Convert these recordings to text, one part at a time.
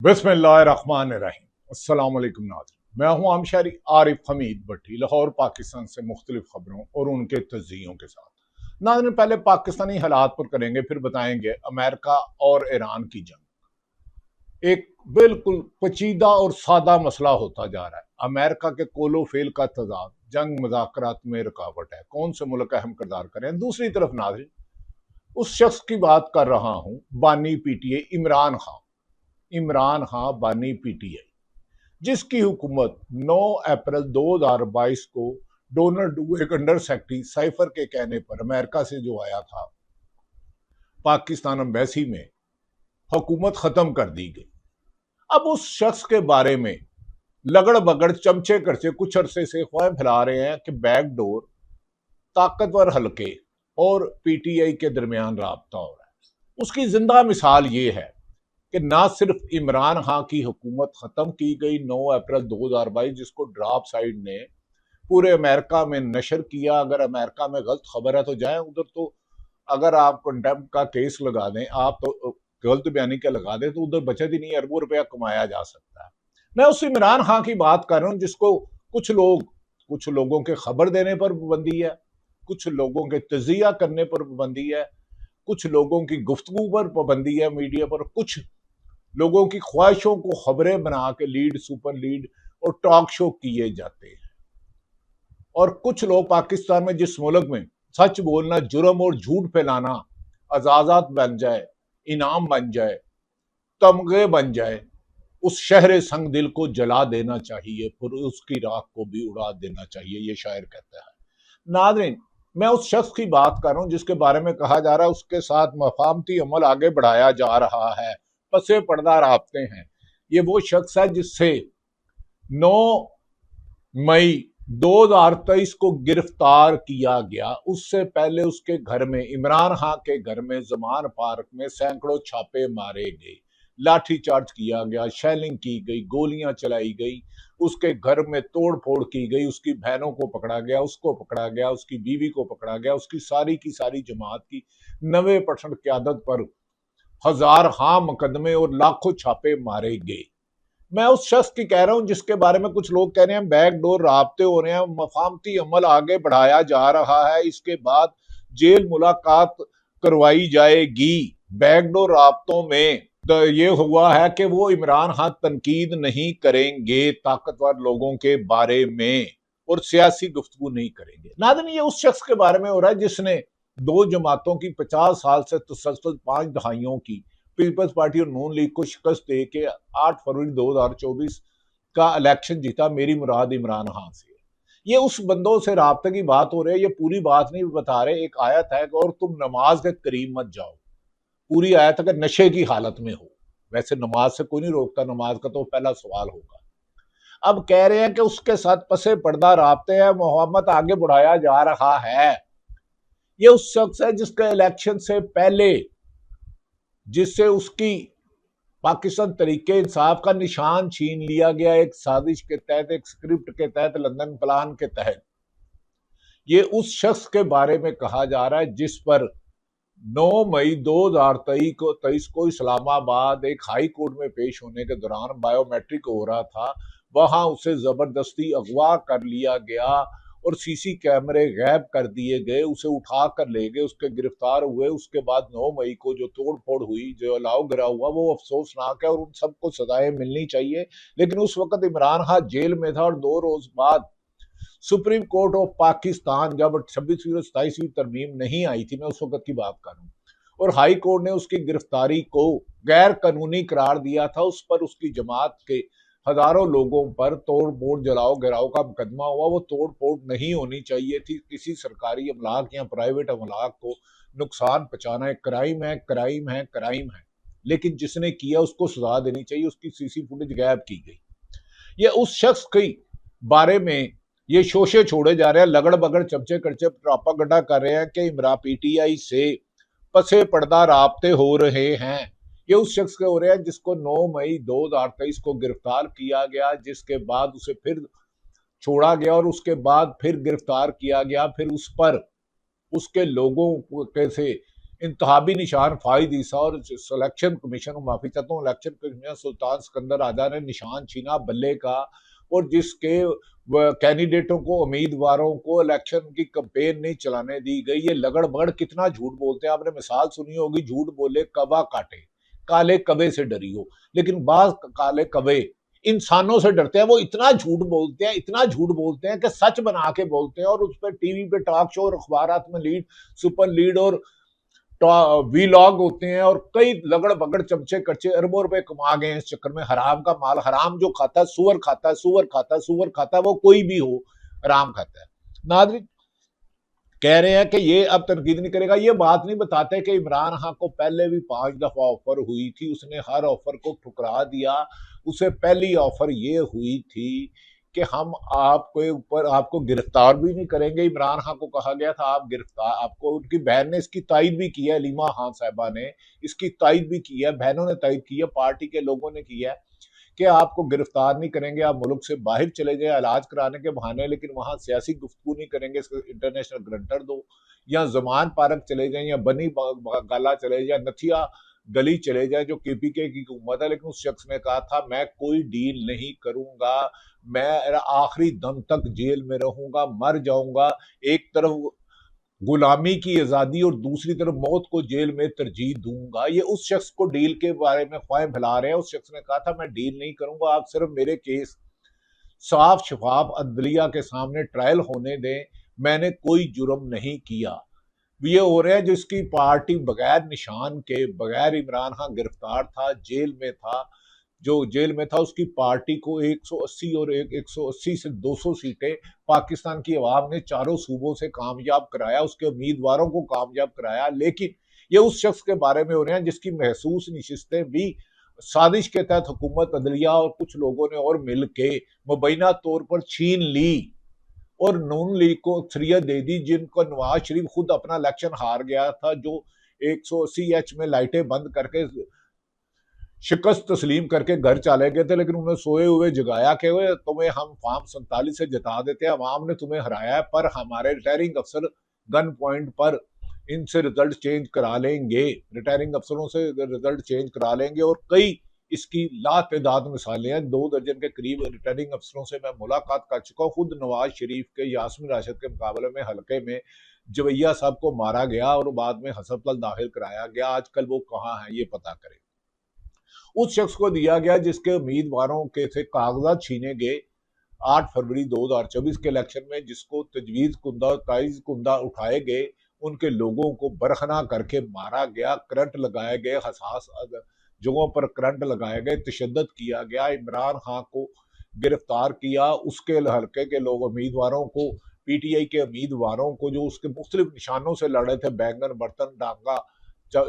बिस्मिल्लाहिर्रहमानिर्रहीम। अस्सलाम वालेकुम नाज़रीन, मैं हूं आमशरी आरिफ हमीद भट्टी, लाहौर पाकिस्तान से मुख्तलिफ खबरों और उनके तज्जियों के साथ। नाज़रीन, पहले पाकिस्तानी हालात पर करेंगे, फिर बताएंगे अमेरिका और ईरान की जंग। एक बिल्कुल पेचीदा और सादा मसला होता जा रहा है। अमेरिका के कोलो फेल का तजाद जंग मुज़ाकरात में रुकावट है। कौन से मुल्क अहम किरदार करें। दूसरी तरफ नाज़रीन, उस शख्स की बात कर रहा हूं, बानी पीटीए इमरान खां बानी पीटीआई, जिसकी हुकूमत 9 अप्रैल 2022 को डोनाल्ड एक अंडर सेक्रेटरी साइफर के कहने पर अमेरिका से जो आया था, पाकिस्तान एम्बेसी में हुकूमत खत्म कर दी गई। अब उस शख्स के बारे में लगड़ बगड़ चमचे करचे कुछ अरसे से ख्वाह फैला रहे हैं कि बैकडोर ताकतवर हल्के और पीटीआई के दरमियान राबता हो रहा है। उसकी जिंदा मिसाल ये है कि ना सिर्फ इमरान खां की हुकूमत खत्म की गई 9 अप्रैल 2022, जिसको ड्रॉप साइड ने पूरे अमेरिका में नशर किया। अगर अमेरिका में गलत खबर है तो जाएं उधर, तो अगर आप कंटेम्प्ट का केस लगा दें, आप तो गलत बयानी का लगा दें, तो उधर बचत ही नहीं, अरबों रुपया कमाया जा सकता है। मैं उस इमरान खां की बात कर रहा हूं जिसको कुछ लोगों के खबर देने पर पाबंदी है, कुछ लोगों के तजिया करने पर पाबंदी है, कुछ लोगों की गुफ्तगू पर पाबंदी है मीडिया पर, कुछ लोगों की ख्वाहिशों को खबरें बना के लीड, सुपर लीड और टॉक शो किए जाते हैं। और कुछ लोग पाकिस्तान में, जिस मुल्क में सच बोलना जुर्म और झूठ फैलाना अजाजात बन जाए, इनाम बन जाए, तमगे बन जाए, उस शहर संग दिल को जला देना चाहिए, फिर उसकी राख को भी उड़ा देना चाहिए, ये शायर कहता है। नादरीन, मैं उस शख्स की बात कर रहा हूं जिसके बारे में कहा जा रहा है उसके साथ मफाहमती अमल आगे बढ़ाया जा रहा है, पसे पर्दा राबते हैं। ये वो शख्स है जिससे 9 मई 2023 को गिरफ्तार किया गया। उससे पहले उसके घर में, इमरान खां के घर में जमान पार्क में सैकड़ों छापे मारे गए, लाठीचार्ज किया गया, शेलिंग की गई, गोलियां चलाई गई, उसके घर में तोड़ फोड़ की गई, उसकी बहनों को पकड़ा गया, उसको पकड़ा गया, उसकी बीवी को पकड़ा गया, उसकी सारी की सारी जमात की 90% क्यादत पर हजार हाँ मुकदमे और लाखों छापे मारे गए। मैं उस शख्स की कह रहा हूं जिसके बारे में कुछ लोग कह रहे हैं बैकडोर राब्ते हो रहे हैं, मफाहमती अमल आगे बढ़ाया जा रहा है, इसके बाद जेल मुलाकात करवाई जाएगी। बैकडोर राब्तों में तो ये हुआ है कि वो इमरान खान तनकीद नहीं करेंगे ताकतवर लोगों के बारे में और सियासी गुफ्तगू नहीं करेंगे। नाज़रीन, ये उस शख्स के बारे में हो रहा है जिसने दो जमातों की 50 साल से तसलसल 5 दहाइयों की पीपल्स पार्टी और नून लीग को शिकस्त दे के 8 फरवरी 2024 का इलेक्शन जीता। मेरी मुराद इमरान खान से। ये उस बंदों से राब्ते की बात हो रही है, ये पूरी बात नहीं बता रहे। एक आयत है और तुम नमाज के करीब मत जाओ, पूरी आयत अगर नशे की हालत में हो। वैसे नमाज से कोई नहीं रोकता, नमाज का तो पहला सवाल होगा। अब कह रहे हैं कि उसके साथ पसे पर्दा राब्ते हैं, मोहम्मद आगे बढ़ाया जा रहा है। ये उस शख्स है जिसके इलेक्शन से पहले, जिससे उसकी पाकिस्तान तरीके इंसाफ का निशान छीन लिया गया, एक साजिश के तहत, एक स्क्रिप्ट के तहत, लंदन प्लान के तहत। ये उस शख्स के बारे में कहा जा रहा है जिस पर 9 मई 2023 को इस्लामाबाद एक हाई कोर्ट में पेश होने के दौरान बायोमेट्रिक हो रहा था, वहां उसे जबरदस्ती अगवा कर लिया गया और सीसी कैमरे गायब कर दिए गए, उसे उठा कर ले गए, उसके गिरफ्तार हुए। उसके बाद 9 मई को जो तोड़ फोड़ हुई, जो अलाव गिरा हुआ, वो अफसोसनाक है और उन सबको सजाएं मिलनी चाहिए। लेकिन उस वक्त इमरान खान जेल में था और 2 रोज बाद सुप्रीम कोर्ट ऑफ पाकिस्तान, जब 26वीं और 27वीं तरमीम नहीं आई थी, मैं उस वक्त की बात कर रहा हूं, और हाई कोर्ट ने उसकी गिरफ्तारी को गैर कानूनी करार दिया था। उस पर उसकी जमात के हजारों लोगों पर तोड़ फोड़, जलाओ गिराओ का मुकदमा हुआ। वो तोड़ फोड़ नहीं होनी चाहिए थी। किसी सरकारी अमलाक या प्राइवेट अमलाक को नुकसान पहुंचाना एक क्राइम है, क्राइम है, क्राइम है। लेकिन जिसने किया उसको सजा देनी चाहिए। उसकी सीसी फुटेज गायब की गई। ये उस शख्स के बारे में ये शोशे छोड़े जा रहे हैं, लगड़ बगड़ चमचे करचे प्रोपागेंडा कर रहे हैं कि इमरान पीटीआई से पसे पर्दा राब्ते हो रहे हैं। ये उस शख्स के हो रहे हैं जिसको 9 मई 2023 को गिरफ्तार किया गया, जिसके बाद उसे फिर छोड़ा गया और उसके बाद फिर गिरफ्तार किया गया। फिर उस पर उसके लोगों के से इंतहाबी निशान फाइज ईसा और सिलेक्शन कमीशन, माफी चाहता हूँ, इलेक्शन कमीशन सुल्तान सिकंदर आजा ने निशान छीना बल्ले का, और जिसके कैंडिडेटों को, उम्मीदवारों को इलेक्शन की कंपेन नहीं चलाने दी गई। ये लगड़ बगड़ कितना झूठ बोलते हैं। आपने मिसाल सुनी होगी, झूठ बोले कवा काटे, काले कवे से डरी हो। लेकिन बाज काले कवे इंसानों से डरते हैं। वो इतना झूठ बोलते हैं, इतना झूठ बोलते हैं कि सच बना के बोलते हैं, और उस पर टीवी पे टॉक शो और अखबारात में लीड, सुपर लीड और वीलॉग होते हैं, और कई लगड़ बगड़ चमचे कच्चे अरबों रुपए कमा गए इस चक्कर में। हराम का माल, हराम जो खाता है, सुअर खाता है, सुअर खाता है, सुअर खाता है, वो कोई भी हो हराम खाता है। नादरी कह रहे हैं कि ये अब तनकीद नहीं करेगा। ये बात नहीं बताते कि इमरान खान को पहले भी 5 दफा ऑफर हुई थी, उसने हर ऑफर को ठुकरा दिया। उसे पहली ऑफर ये हुई थी कि हम आपके ऊपर, आपको गिरफ्तार भी नहीं करेंगे। इमरान खान को कहा गया था आप गिरफ्तार, आपको, उनकी बहन ने इसकी तायद भी की है, लीमा खान साहबा ने इसकी तायद भी की है, बहनों ने तायद की है, पार्टी के लोगों ने की है कि आपको गिरफ्तार नहीं करेंगे, आप मुल्क से बाहर चले जाए इलाज कराने के बहाने, लेकिन वहां सियासी गुफ्तगू नहीं करेंगे, इंटरनेशनल ग्रंटर दो, या जमान पार्क चले जाए, या बनी गाला चले जाए, नथिया गली चले जाए, जो केपीके की हुकूमत है। लेकिन उस शख्स ने कहा था मैं कोई डील नहीं करूंगा, मैं आखिरी दम तक जेल में रहूंगा, मर जाऊंगा। एक तरफ गुलामी की आजादी और दूसरी तरफ मौत को जेल में तरजीह दूंगा। ये उस शख्स को डील के बारे में ख्वाहिश फैला रहे हैं। उस शख्स ने कहा था मैं डील नहीं करूंगा, आप सिर्फ मेरे केस साफ शफाफ अदलिया के सामने ट्रायल होने दें, मैंने कोई जुर्म नहीं किया। ये हो रहा है जिसकी पार्टी बगैर निशान के, बगैर इमरान खान गिरफ्तार था, जेल में था, जो जेल में था, उसकी पार्टी को 180 और 180 से 200 सीटें पाकिस्तान की आवाम ने चारों सूबों से कामयाब कराया, उसके उम्मीदवारों को कामयाब कराया। लेकिन ये उस शख्स के बारे में हो रहे हैं जिसकी महसूस नशिस्तें भी साजिश के तहत हुकूमत, अदलिया और कुछ लोगों ने और मिल के मुबैना तौर पर छीन ली और नून लीग को अक्सरियत दे दी, जिनको नवाज शरीफ खुद अपना इलेक्शन हार गया था, जो 180H में लाइटें बंद करके शिकस्त तस्लीम करके घर चले गए थे। लेकिन उन्हें सोए हुए जगाया कि तुम्हें हम फार्म 47 से जिता देते हैं, अवाम ने तुम्हें हराया है, पर हमारे रिटायरिंग अफसर गन पॉइंट पर इनसे रिजल्ट चेंज करा लेंगे, रिटायरिंग अफसरों से रिजल्ट चेंज करा लेंगे। और कई इसकी लातेदाद मिसालें हैं। 2 दर्जन के करीब रिटर्निंग अफसरों से मैं मुलाकात कर चुका हूँ। खुद नवाज शरीफ के यास्मीन राशिद के मुकाबले में हल्के में जवैया साहब को मारा गया और बाद में हस्पताल दाखिल कराया गया। आजकल वो कहाँ है ये पता करें। उस शख्स को दिया गया जिसके उम्मीदवारों के से कागजात छीने गए 8 फरवरी 2024 के इलेक्शन में, जिसको तजवीज कुंदा, ताइज कुंदा उठाए गए, उनके लोगों को बरखना करके मारा गया, करंट लगाए गए, हसास जगहों पर करंट लगाए गए, तशद्दुद किया गया, इमरान खान को गिरफ्तार किया, उसके हल्के के लोग उम्मीदवारों को, पीटीआई के उम्मीदवारों को जो उसके मुख्तलिफ निशानों से लड़े थे, बैंगन, बर्तन, डांगा,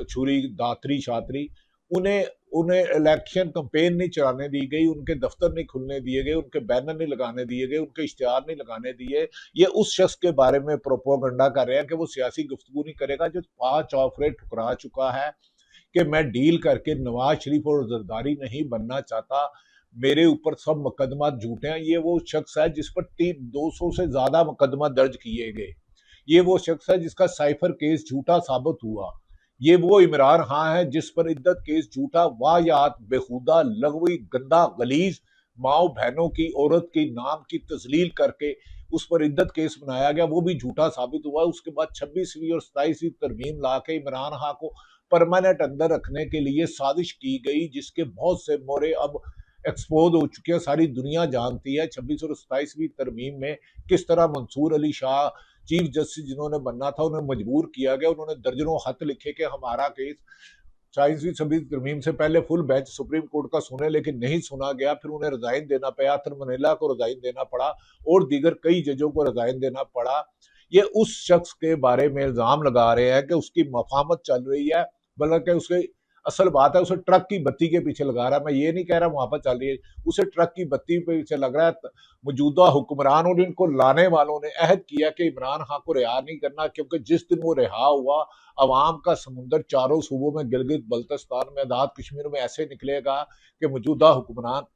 छुरी, दातरी, शातरी, उन्हें उन्हें इलेक्शन कंपेन नहीं चलाने दी गई, उनके दफ्तर नहीं खुलने दिए गए, उनके बैनर नहीं लगाने दिए गए, उनके इश्तिहार नहीं लगाने दिए। ये उस शख्स के बारे में प्रोपोगंडा कर रहे हैं कि वो सियासी गुफ्तगू नहीं करेगा, जो 5 ऑफरें ठुकरा चुका है कि मैं डील करके नवाज शरीफ और जरदारी नहीं बनना चाहता, मेरे ऊपर सब मुकदमा झूठे हैं। ये वो शख्स है जिस पर 200 से ज्यादा मुकदमा दर्ज किए गए। ये वो शख्स है जिसका साइफर केस झूठा साबित हुआ। ये वो इमरान खान है जिस पर इद्दत केस झूठा, वाहियात, बेहुदा, लघवी, गंदा, गलीज, माओ बहनों की, औरत की नाम की तजलील करके उस पर इद्दत केस बनाया गया, वो भी झूठा साबित हुआ। उसके बाद 26वीं और 27वीं तरमीम ला के इमरान खान को परमानेंट अंदर रखने के लिए साजिश की गई, जिसके बहुत से मोरे अब एक्सपोज हो चुके हैं। सारी दुनिया जानती है 26 और 27वीं तरमीम में किस तरह मंसूर अली शाह चीफ जस्टिस जिन्होंने बनना था उन्हें मजबूर किया गया। उन्होंने दर्जनों खत लिखे कि हमारा केस 40वीं 26वीं तरमीम से पहले फुल बेंच सुप्रीम कोर्ट का सुने, लेकिन नहीं सुना गया। फिर उन्हें रिजाइन देना पड़ा, आर्थर मनैला को रिजाइन देना पड़ा और दीगर कई जजों को रिजाइन देना पड़ा। ये उस शख्स के बारे में इल्जाम लगा रहे हैं कि उसकी मफामत चल रही है, बल्कि उसके असल बात है उसे ट्रक की बत्ती के पीछे लगा रहा है। मैं ये नहीं कह रहा मुआफत चल रही है, उसे ट्रक की बत्ती के पीछे लग रहा है। मौजूदा हुक्मरान और इनको लाने वालों ने अहद किया कि इमरान खान को रिहा नहीं करना, क्योंकि जिस दिन वो रिहा हुआ अवाम का समुंदर चारों सूबों में, गिलगित बल्तिस्तान में, आजाद कश्मीर में ऐसे निकलेगा कि मौजूदा हुक्मरान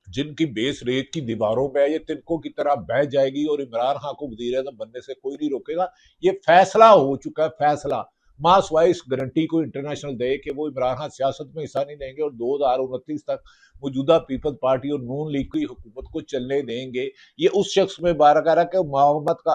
जिनकी बेस रेत की दीवारों पे है, ये तिनकों की तरह बह जाएगी और इमरान खान को वजीर आजम बनने से कोई नहीं रोकेगा। ये फैसला हो चुका है, फैसला। मास वाइस गारंटी को इंटरनेशनल दे कि वो इमरान खान सियासत में हिस्सा नहीं लेंगे और 2029 तक मौजूदा पीपल्स पार्टी और नून लीग की हुकूमत को चलने देंगे। ये उस शख्स में बारकार है कि मोहम्मद का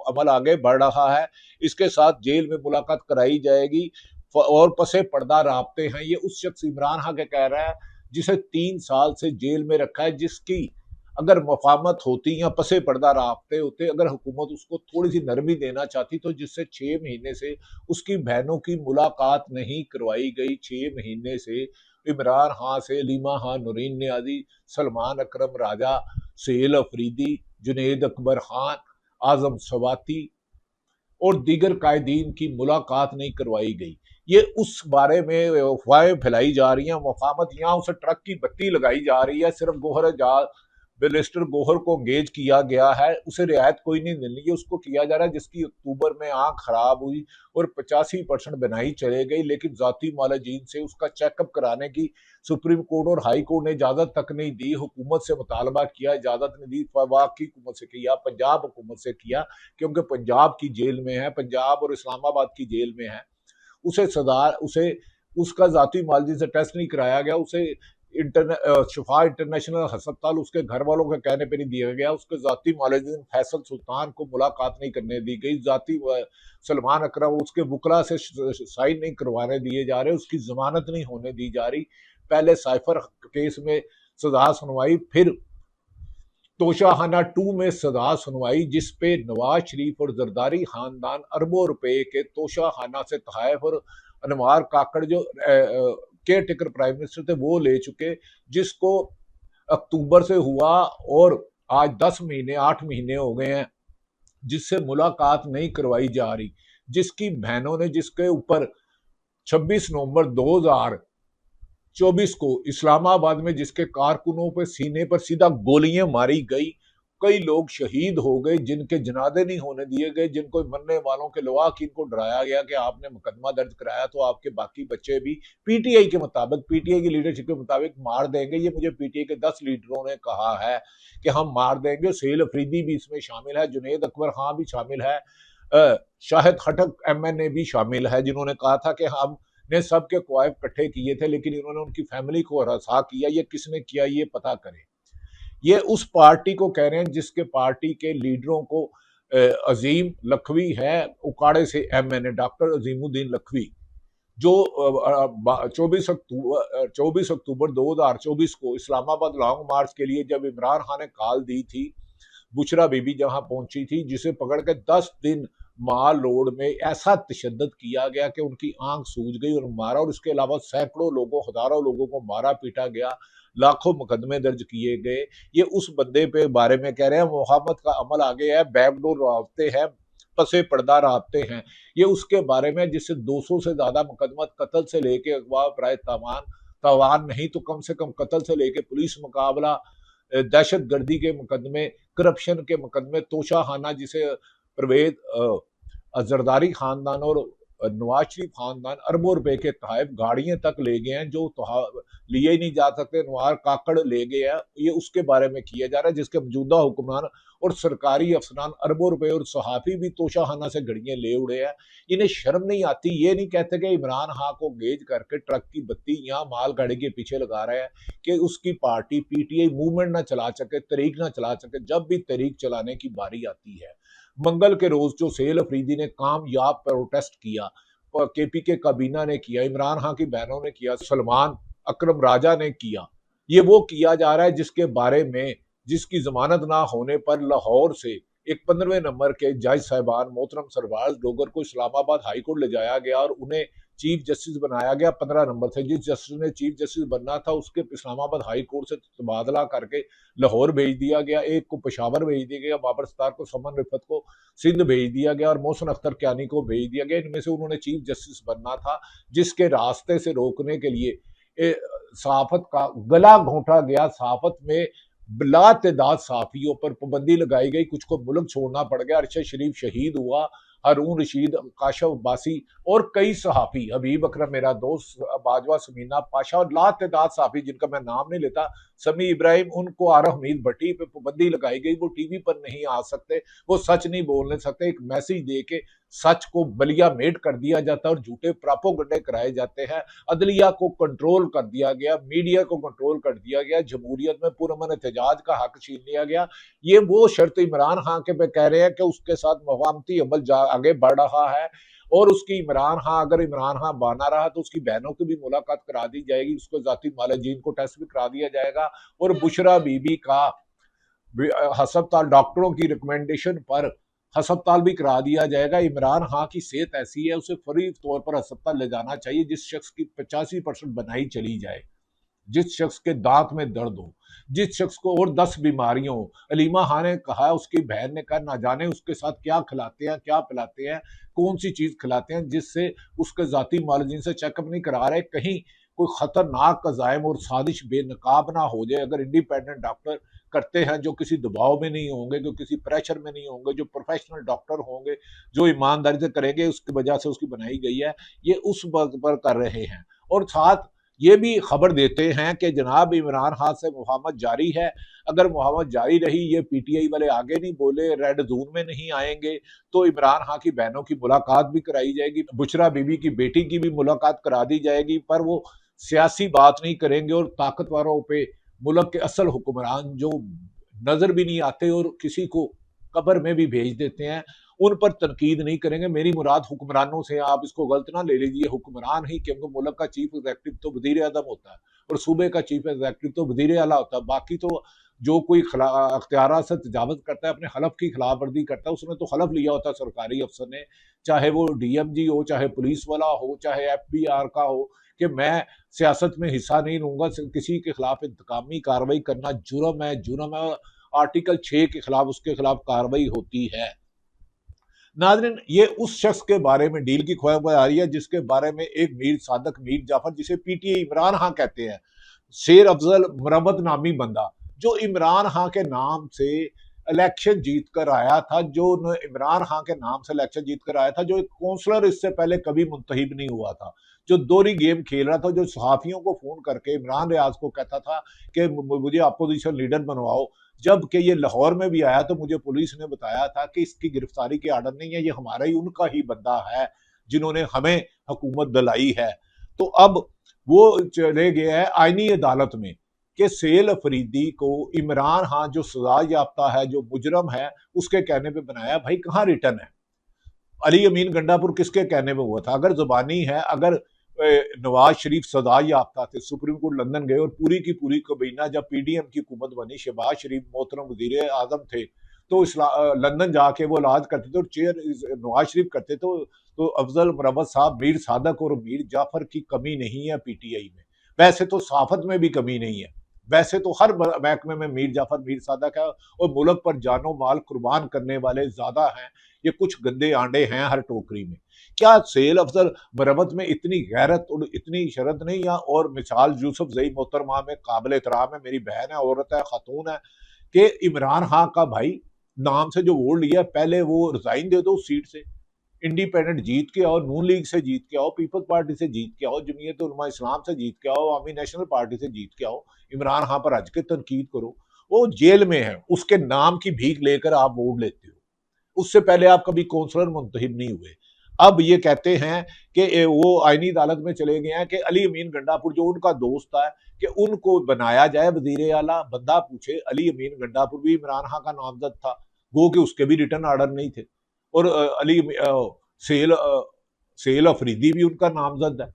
अमल आगे बढ़ रहा है। इसके साथ जेल में मुलाकात कराई जाएगी और पसे पर्दा राब्ते हैं। ये उस शख्स इमरान खान के कह रहा है जिसे 3 साल से जेल में रखा है, जिसकी अगर मफामत होती या पसे पर्दा राब्ते होते, अगर हुकूमत उसको थोड़ी सी नरमी देना चाहती, तो जिससे 6 महीने से उसकी बहनों की मुलाकात नहीं करवाई गई। 6 महीने से इमरान खान से लीमा खान, नूरीन नियाजी, सलमान अकरम राजा, सुहेल अफरीदी, जुनेद अकबर खान, आजम सवाती और दीगर कायदीन की मुलाकात नहीं करवाई गई। ये उस बारे में अफवाहें फैलाई जा रही हैं, मफामत यहाँ उसे ट्रक की बत्ती लगाई जा रही है। सिर्फ गोहर एजाज बैरिस्टर गोहर को एंगेज किया गया है, उसे रियायत कोई नहीं मिलनी है, उसको किया जा रहा है जिसकी अक्टूबर में आंख खराब हुई और 85% बनाई चले गई, लेकिन जाती मालजीन से उसका चेकअप कराने की सुप्रीम कोर्ट और हाई कोर्ट ने इजाजत तक नहीं दी। हुकूमत से मुतालबा किया, इजाजत नहीं दी। वफाक की हुकूमत से किया, पंजाब हुकूमत से किया, क्योंकि पंजाब की जेल में है, पंजाब और इस्लामाबाद की जेल में है। उसे उसका जाती मालजी से टेस्ट नहीं कराया गया, उसे शिफा इंटरनेशनल अस्पताल उसके घर वालों के कहने पे नहीं दिया गया, उसके जाती मालजी फैसल सुल्तान को मुलाकात नहीं करने दी गई, जाती सलमान अकरम उसके वकला से साइन नहीं करवाने दिए जा रहे, उसकी जमानत नहीं होने दी जा रही। पहले साइफर केस में सजा सुनवाई, फिर तोशाखाना 2 में सजा सुनवाई, जिसपे नवाज शरीफ और जरदारी खानदान अरबों रुपए के तोशाखाना से तहफ और अनवार काकड़ जो केयर टेकर प्राइम मिनिस्टर थे वो ले चुके, जिसको अक्टूबर से हुआ और आज 10 महीने 8 महीने हो गए हैं जिससे मुलाकात नहीं करवाई जा रही, जिसकी बहनों ने, जिसके ऊपर 26 नवंबर 2024 को इस्लामाबाद में जिसके कारकुनों पे सीने पर सीधा गोलियां मारी गई, कई लोग शहीद हो गए, जिनके जनाजे नहीं होने दिए गए, जिनको मरने वालों के लवा की इनको डराया गया कि आपने मुकदमा दर्ज कराया तो आपके बाकी बच्चे भी पीटीआई के मुताबिक, पीटीआई की लीडरशिप के मुताबिक मार देंगे। ये मुझे पीटीआई के 10 लीडरों ने कहा है कि हम मार देंगे। सुहेल अफरीदी भी इसमें शामिल है, जुनेद अकबर खान भी शामिल है, शाहिद खटक एमएनए भी शामिल है, जिन्होंने कहा था कि हम ने सबके क्वाइफ इकट्ठे किए थे, लेकिन इन्होंने उनकी फैमिली को हरासा किया। ये किसने किया ये पता करें। ये उस पार्टी को कह रहे हैं जिसके पार्टी के लीडरों को अजीम लखवी है, उकाड़े से एमएनए डॉक्टर अजीमुद्दीन लखवी, जो 24 अक्टूबर 2024 को इस्लामाबाद लॉन्ग मार्च के लिए जब इमरान खान ने कॉल दी थी, बुशरा बीबी जहां पहुंची थी, जिसे पकड़ के 10 दिन माल रोड में ऐसा तशद्दद किया गया कि उनकी आंख सूज गई और मारा, और इसके अलावा सैकड़ों लोगों, हजारों लोगों को मारा पीटा गया, लाखों मुकदमे दर्ज किए गए। ये उस बंदे पे बारे में कह रहे हैं मोहम्मद का अमल आगे है, बैकडोर रास्ते हैं, पसे पर्दा रास्ते हैं। ये उसके बारे में जिससे 200 से ज्यादा मुकदमा, कत्ल से लेके अगवा बराए तवान नहीं तो कम से कम कत्ल से लेके पुलिस मुकाबला, दहशत गर्दी के मुकदमे, करप्शन के मुकदमे, तोशाखाना जिसे परवेज जरदारी खानदान और नवाज शरीफ खानदान अरबों रुपए के तहफ गाड़ियां तक ले गए हैं, जो लिए ही नहीं जा सकते, नवार काकड़ ले गए हैं। ये उसके बारे में किया जा रहा है, जिसके मौजूदा हुक्मरान और सरकारी अफसरान अरबों रुपए और सहाफी भी तोशाखाना से घड़ियां ले उड़े हैं। इन्हें शर्म नहीं आती, ये नहीं कहते कि इमरान खान को गेज करके ट्रक की बत्ती यहाँ माल गाड़ी के पीछे लगा रहे हैं कि उसकी पार्टी पीटीआई मूवमेंट ना चला सके, तहरीक ना चला सके। जब भी तहरीक चलाने की बारी आती है, मंगल के रोज जो सुहेल अफरीदी ने कामयाब प्रोटेस्ट किया, केपी के काबीना ने किया, इमरान खान की बहनों ने किया, सलमान अकरम राजा ने किया, ये वो किया जा रहा है जिसके बारे में, जिसकी जमानत ना होने पर लाहौर से एक 15वें नंबर के जज साहिबान मोहतरम सरवाज डोगर को इस्लामाबाद हाई कोर्ट ले जाया गया और उन्हें चीफ जस्टिस बनाया गया 15 नंबर से। जिस जस्टिस ने चीफ जस्टिस बनना था उसके इस्लामाबाद हाई कोर्ट से तबादला करके लाहौर भेज दिया गया, एक को पेशावर भेज दिया गया, बाबर सत्तार को, समन रिफत को सिंध भेज दिया गया और मोहसिन अख्तर क्यानी को भेज दिया गया। इनमें से उन्होंने चीफ जस्टिस बनना था, जिसके रास्ते से रोकने के लिए सहाफत का गला घोंटा गया। सहाफत में बिलातादाद सहाफियों पर पाबंदी लगाई गई, कुछ को मुल्क छोड़ना पड़ गया। अरशद शरीफ शहीद हुआ, हारून रशीद, काशफ अब्बासी और कई सहाफी, हबीब अकरम मेरा दोस्त, बाजवा समीना पाशा और लातादाद सहाफी जिनका मैं नाम नहीं लेता, समी इब्राहिम, उनको आरफ हमीद भट्टी पे पाबंदी लगाई गई। वो टीवी पर नहीं आ सकते, वो सच नहीं बोलने सकते। एक मैसेज दे के सच को बलिया मेट कर दिया जाता है और झूठे प्रोपेगेंडे कराए जाते हैं। अदलिया को कंट्रोल कर दिया गया, मीडिया को कंट्रोल कर दिया गया, जमहूरियत में पुरअमन एहतजाज का हक छीन लिया गया। ये वो शर्त इमरान खान के पे कह रहे हैं कि उसके साथ मवामती अमल आगे बढ़ रहा है और उसकी इमरान खान, अगर इमरान खान बना रहा तो उसकी बहनों की भी मुलाकात करा दी जाएगी, उसको जाती मालजीन को टेस्ट भी करा दिया जाएगा और बुशरा बीबी का हस्पताल डॉक्टरों की रिकमेंडेशन पर हस्पताल भी करा दिया जाएगा। इमरान खान की सेहत ऐसी है, उसे फौरी तौर पर अस्पताल ले जाना चाहिए। जिस शख्स की 85% बनाई चली जाए, जिस शख्स के दांत में दर्द हो, जिस शख्स को और 10 बीमारियों हो। अलीमा खान ने कहा, उसकी बहन ने कहा, ना जाने उसके साथ क्या खिलाते हैं, क्या पिलाते हैं, कौन सी चीज खिलाते हैं जिससे उसके जाती मालजीन से चेकअप नहीं करा रहे, कहीं कोई खतरनाक अजायम और साजिश बेनकाब ना हो जाए। अगर इंडिपेंडेंट डॉक्टर करते हैं जो किसी दबाव में नहीं होंगे, जो किसी प्रेशर में नहीं होंगे, जो प्रोफेशनल डॉक्टर होंगे, जो ईमानदारी से करेंगे, उसकी वजह से उसकी बनाई गई है, ये उस बात पर कर रहे हैं। और साथ ये भी खबर देते हैं कि जनाब इमरान खान से मुफाहमत जारी है। अगर मुफाहमत जारी रही, ये पीटीआई वाले आगे नहीं बोले, रेड जोन में नहीं आएंगे, तो इमरान खान की बहनों की मुलाकात भी कराई जाएगी, बुशरा बीबी की बेटी की भी मुलाकात करा दी जाएगी, पर वो सियासी बात नहीं करेंगे और ताकतवरों पे, मुल्क के असल हुक्मरान जो नजर भी नहीं आते और किसी को कब्र में भी भेज देते हैं, उन पर तनकीद नहीं करेंगे। मेरी मुराद हुक्मरानों से, आप इसको गलत ना ले लीजिए, हुक्मरान ही, क्योंकि मुल्क का चीफ एग्जीक्यूटिव तो वजीर आजम होता है और सूबे का चीफ एग्जीक्यूटिव तो वजीर आला होता है। बाकी तो जो कोई अख्तियार से तजावत करता है, अपने हलफ की खिलाफ वर्जी करता है, उसने तो हलफ लिया होता है सरकारी अफसर ने, चाहे वो डीएमजी हो, चाहे पुलिस वाला हो, चाहे एफबीआर का हो, कि मैं सियासत में हिस्सा नहीं लूंगा, किसी के खिलाफ इंतकामी कार्रवाई करना जुर्म है, जुर्म है। आर्टिकल 6 के खिलाफ उसके खिलाफ कार्रवाई होती है। नाज़रीन, ये उस शख्स के बारे में डील की खबर आ रही है जिसके बारे में एक मीर सादक मीर जाफर, जिसे पीटीआई इमरान खान कहते हैं, शेर अफजल मुरम्मत नामी बंदा, जो इमरान खान के नाम से इलेक्शन जीत कर आया था, जो इमरान खान के नाम से इलेक्शन जीत कर आया था, जो एक काउंसलर इससे पहले कभी मुंतहिब नहीं हुआ था, जो दोहरी गेम खेल रहा था, जो सहाफियों को फोन करके इमरान रियाज को कहता था कि मुझे अपोजिशन लीडर बनवाओ। जबकि ये लाहौर में भी आया तो मुझे पुलिस ने बताया था कि इसकी गिरफ्तारी के आर्डर नहीं है, ये हमारा ही, उनका ही बंदा है जिन्होंने हमें हुकूमत दिलाई है। तो अब वो चले गया है आईनी अदालत में कि सेल अफरीदी को इमरान खान जो सजा याफ्ता है, जो मुजरम है, उसके कहने पे बनाया। भाई कहाँ रिटर्न है? अली अमीन गंडापुर किसके कहने में हुआ था? अगर जुबानी है, अगर नवाज शरीफ सजा याफ्ता थे, सुप्रीम कोर्ट लंदन गए और पूरी की पूरी कबीना जब पीडीएम की हुकूमत बनी, शहबाज शरीफ मोहतरम वजीर आजम थे, तो लंदन जाके वो इलाज करते थे और चेयर नवाज शरीफ करते थे। तो अफजल मुरव्वत साहब, मीर सादक और मीर जाफर की कमी नहीं है पीटीआई में। वैसे तो साफत में भी कमी नहीं है, वैसे तो हर महकमे में मीर जाफर, मीर सादक है और मुल्क पर जानो माल कुर्बान करने वाले ज्यादा हैं। ये कुछ गंदे आंडे हैं हर टोकरी में। क्या सेल अफजल मुरम्मत में इतनी गैरत और इतनी शरत नहीं? या और मिसाल यूसुफ जई मोहतरमा में काबिल एहतराम है, मेरी बहन है, औरत है, खातून है, कि इमरान खान का भाई नाम से जो वोट लिया, पहले वो रिजाइन दे दो उस सीट से, इंडिपेंडेंट जीत के आओ, नून लीग से जीत के आओ, पीपल्स पार्टी से जीत के आओ, जमीयत उलमा इस्लाम से जीत के आओ, आवामी नेशनल पार्टी से जीत के आओ, इमरान खान पर हज के तनकीद करो। वो जेल में है, उसके नाम की भीख लेकर आप वोट लेते हो। उससे पहले आप कभी काउंसलर मुंतहिब नहीं हुए। अब ये कहते हैं कि वो आईनी अदालत में चले गए हैं कि अली अमीन गंडापुर जो उनका दोस्त था, कि उनको बनाया जाए वजीर आला। बंदा पूछे, अली अमीन गंडापुर भी इमरान खान का नामजद था, गो कि उसके भी रिटर्न ऑर्डर नहीं थे, और सेल सेल अफरीदी भी उनका नामजद है,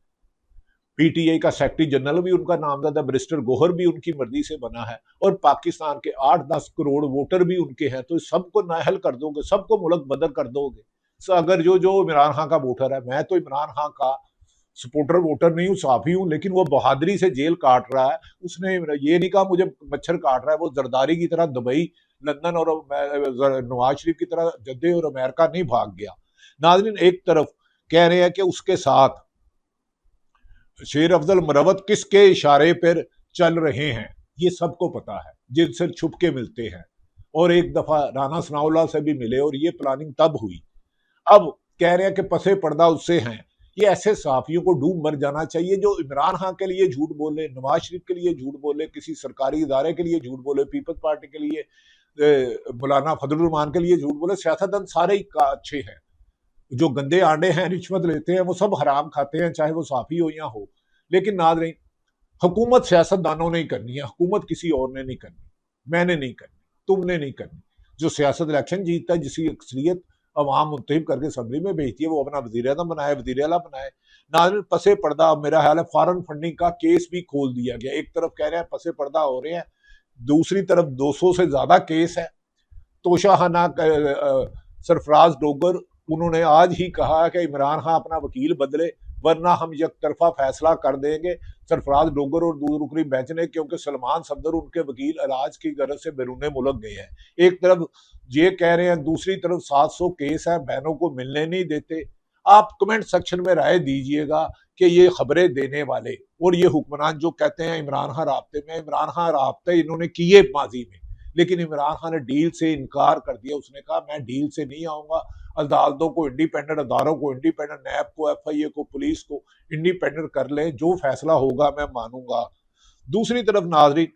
पीटीआई का सेक्रेटरी जनरल भी उनका नामजद है, बैरिस्टर गोहर भी उनकी मर्जी से बना है, और पाकिस्तान के 8-10 करोड़ वोटर भी उनके हैं। तो सबको नाहल कर दोगे, सबको मुल्क बदल कर दोगे। अगर जो जो इमरान खान का वोटर है, मैं तो इमरान खान का सपोर्टर वोटर नहीं हूँ, साफी हूँ, लेकिन वो बहादुरी से जेल काट रहा है। उसने ये नहीं कहा मुझे मच्छर काट रहा है, वो जरदारी की तरह दुबई, लंदन और नवाज शरीफ की तरह जद्दे और अमेरिका नहीं भाग गया। नाज़रीन, एक तरफ कह रहे हैं कि उसके साथ शेर अफजल मुरव्वत किसके इशारे पर चल रहे हैं, ये सबको पता है, जिनसे छुप के मिलते हैं। और एक दफा राना सनाउल्लाह से भी मिले और ये प्लानिंग तब हुई। अब कह रहे हैं कि पसे पर्दा उससे हैं। ये ऐसे सहाफियों को डूब मर जाना चाहिए जो इमरान खान के लिए झूठ बोले, नवाज शरीफ के लिए झूठ बोले, किसी सरकारी इदारे के लिए झूठ बोले, पीपल्स पार्टी के लिए, मौलाना फजलुर रहमान के लिए झूठ बोले। सियासतदान सारे ही अच्छे हैं, जो गंदे आंडे हैं, रिश्वत लेते हैं, वो सब हराम खाते हैं, चाहे वो साफी हो या हो। लेकिन नाज़रीन, हुकूमत सियासतदानों ने ही करनी है, हुकूमत किसी और ने नहीं करनी। मैंने नहीं करनी, तुमने नहीं करनी। जो सियासत इलेक्शन जीतता है, जिसकी अक्सरियत अवाम मुंतखब करके असम्बली में भेजती है, वो अपना वजीर आजम बनाए, वजीर आला बनाए। नाज़रीन, पसे पर्दा मेरा ख्याल है फॉरेन फंडिंग का केस भी खोल दिया गया। एक तरफ कह रहे हैं पसे पर्दा हो रहे हैं, दूसरी तरफ 200 से ज्यादा केस है। तोशाखाना सरफराज डोगर, उन्होंने आज ही कहा कि इमरान खान अपना वकील बदले, वरना हम एक तरफा फैसला कर देंगे। सरफराज डोगर और दूर रुकनी बेंच ने, क्योंकि सलमान सफदर उनके वकील इलाज की गरज से बैरून मुल्क गए हैं। एक तरफ ये कह रहे हैं, दूसरी तरफ 700 केस है, बहनों को मिलने नहीं देते। आप कमेंट सेक्शन में राय दीजिएगा कि ये खबरें देने वाले और ये हुक्मरान जो कहते हैं इमरान खान राब्ते में, इमरान खान राब्ते इन्होंने किए माजी में, लेकिन इमरान खान ने डील से इनकार कर दिया। उसने कहा मैं डील से नहीं आऊंगा, अदालतों को इंडिपेंडेंट, अदारों को इंडिपेंडेंट, नैब को, FIA को, पुलिस को इंडिपेंडेंट कर ले, जो फैसला होगा मैं मानूंगा। दूसरी तरफ नाजरीन,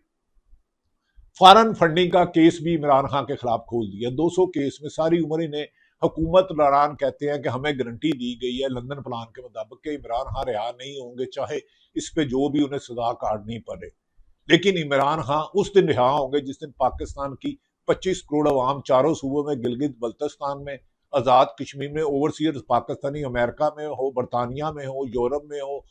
फॉरेन फंडिंग का केस भी इमरान खान के खिलाफ खोल दिया। 200 केस में सारी उम्र इन्हें हुकूमत दौरान कहते हैं कि हमें गारंटी दी गई है लंदन प्लान के मुताबिक कि इमरान खान रिहा नहीं होंगे, चाहे इस पे जो भी उन्हें सजा काटनी पड़े। लेकिन इमरान खान उस दिन रिहा होंगे जिस दिन पाकिस्तान की 25 करोड़ अवाम चारों सूबों में, गिलगित बल्तिस्तान में, आज़ाद कश्मीर में, ओवरसीयर्स पाकिस्तानी अमेरिका में हो, बरतानिया में हो, यूरोप में हो,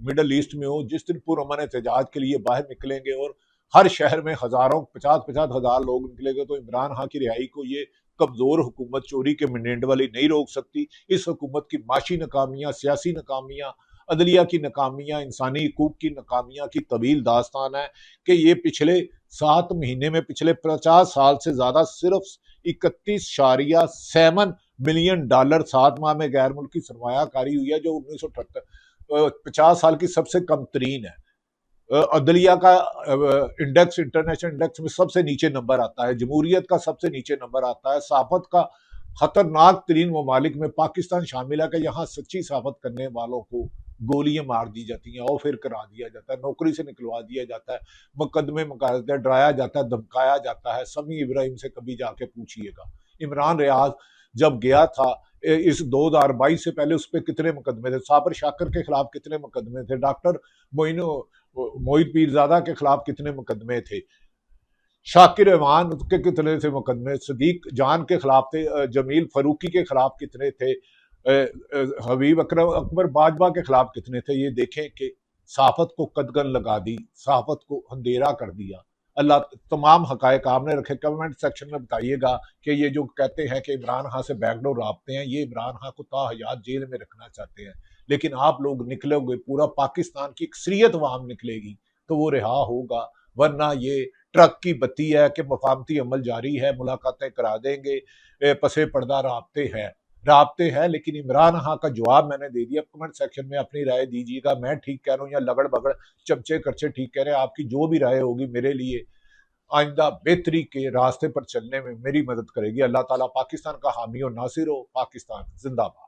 मिडल ईस्ट में हो, जिस दिन पुरअमन एहतजाज के लिए बाहर निकलेंगे और हर शहर में हजारों, 50-50 हजार लोग निकलेंगे, तो इमरान खान की रिहाई को ये कमजोर हुकूमत, चोरी के मंडेंड वाली नहीं रोक सकती। इस हुकूमत की माशी नाकामियां, सियासी नाकामियां, अदलिया की नाकामियां, इंसानी हकूक की नाकामियां की तवील दास्तान है कि ये पिछले 7 महीने में, पिछले 50 साल से ज्यादा, सिर्फ 31.7 मिलियन डॉलर 7 माह में गैर मुल्की सरमायाकारी हुई है, जो 50 साल की सबसे कम तरीन है। अदलिया का इंडेक्स, इंटरनेशनल इंडेक्स में सबसे नीचे नंबर आता है, जमहूरियत का सबसे नीचे नंबर आता है, साफत का खतरनाक तरीन ममालिक में पाकिस्तान शामिल है कि यहाँ सच्ची साफत करने वालों को गोलियां मार दी जाती हैं और फिर करा दिया जाता है, नौकरी से निकलवा दिया जाता है, मुकदमे मुका देते हैं, डराया जाता है, धमकाया जाता है। समी इब्राहिम से कभी जाके पूछिएगा, इमरान रियाज जब गया था इस 2022 से पहले, उस पर कितने मुकदमे थे, साबर शाकर के खिलाफ कितने मुकदमे थे, डॉक्टर मोहित पीरजादा के खिलाफ कितने मुकदमे थे, शाकिर रहमान के कितने थे मुकदमे, सदीक जान के खिलाफ थे, जमील फरूकी के खिलाफ कितने थे, हबीब अकरम अकबर बाजवा के खिलाफ कितने थे। ये देखें कि साफत को कदगन लगा दी, साफत को अंधेरा कर दिया। अल्लाह तमाम हकायक आपने रखे। कमेंट सेक्शन में बताइएगा कि ये जो कहते हैं कि इमरान खान से बैकडोर राब्ते हैं, ये इमरान खान को ताहयात जेल में रखना चाहते हैं। लेकिन आप लोग निकलोगे, पूरा पाकिस्तान की अक्सरियत अवाम निकलेगी तो वो रिहा होगा, वरना ये ट्रक की बत्ती है कि मफामती अमल जारी है, मुलाकातें करा देंगे, पसे पर्दा राब्ते हैं। लेकिन इमरान खान का जवाब मैंने दे दिया। कमेंट सेक्शन में अपनी राय दीजिएगा, मैं ठीक कह रहा हूँ या लगड़ बगड़ चमचे करचे ठीक कह रहे हैं। आपकी जो भी राय होगी मेरे लिए आइंदा बेहतरी के रास्ते पर चलने में मेरी मदद करेगी। अल्लाह ताला पाकिस्तान का हामी और नासिर हो। पाकिस्तान जिंदाबाद।